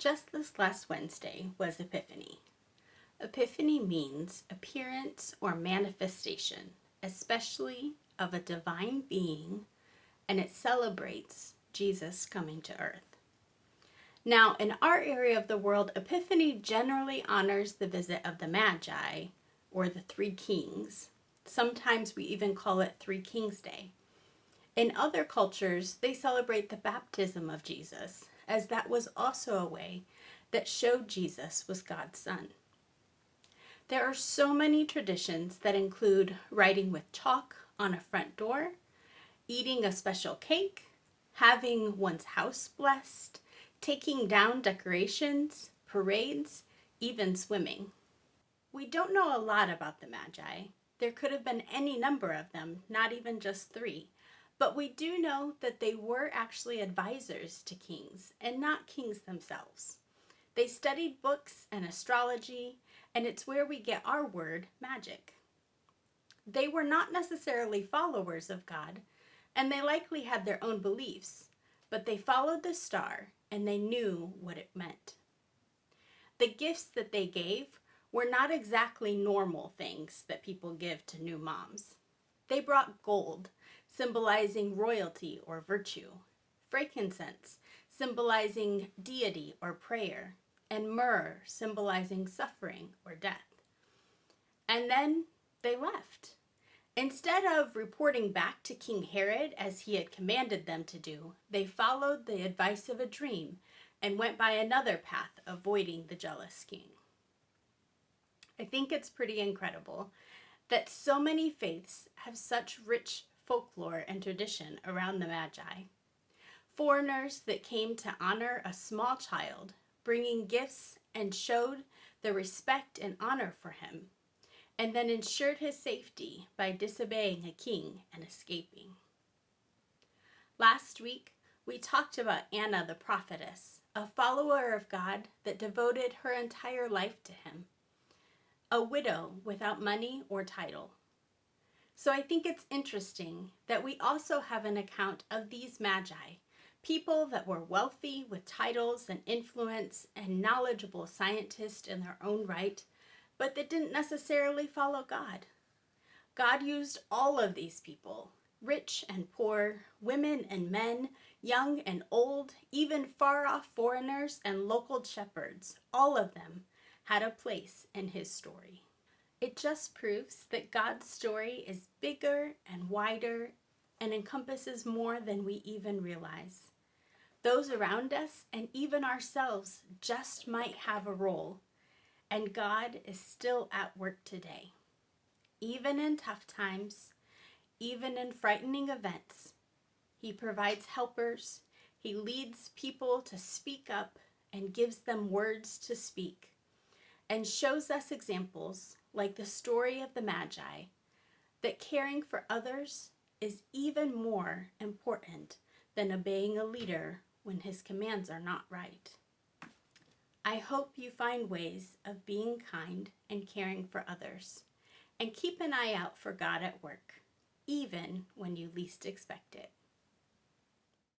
Just this last Wednesday was Epiphany. Epiphany means appearance or manifestation, especially of a divine being, and it celebrates Jesus coming to earth. Now, in our area of the world, Epiphany generally honors the visit of the Magi, or the Three Kings. Sometimes we even call it Three Kings Day. In other cultures, they celebrate the baptism of Jesus, as that was also a way that showed Jesus was God's Son. There are so many traditions that include writing with chalk on a front door, eating a special cake, having one's house blessed, taking down decorations, parades, even swimming. We don't know a lot about the Magi. There could have been any number of them, not even just three. But we do know that they were actually advisors to kings and not kings themselves. They studied books and astrology, and it's where we get our word magic. They were not necessarily followers of God, and they likely had their own beliefs, but they followed the star and they knew what it meant. The gifts that they gave were not exactly normal things that people give to new moms. They brought gold, symbolizing royalty or virtue, frankincense, symbolizing deity or prayer, and myrrh, symbolizing suffering or death. And then they left. Instead of reporting back to King Herod as he had commanded them to do, they followed the advice of a dream and went by another path, avoiding the jealous king. I think it's pretty incredible that so many faiths have such rich folklore and tradition around the Magi. Foreigners that came to honor a small child, bringing gifts and showed the respect and honor for him, and then ensured his safety by disobeying a king and escaping. Last week, we talked about Anna the prophetess, a follower of God that devoted her entire life to him, a widow without money or title. So I think it's interesting that we also have an account of these Magi, people that were wealthy with titles and influence and knowledgeable scientists in their own right, but that didn't necessarily follow God. God used all of these people, rich and poor, women and men, young and old, even far-off foreigners and local shepherds. All of them had a place in his story. It just proves that God's story is bigger and wider and encompasses more than we even realize. Those around us and even ourselves just might have a role, and God is still at work today. Even in tough times, even in frightening events, He provides helpers, He leads people to speak up and gives them words to speak, and shows us examples like the story of the Magi, that caring for others is even more important than obeying a leader when his commands are not right. I hope you find ways of being kind and caring for others, and keep an eye out for God at work, even when you least expect it.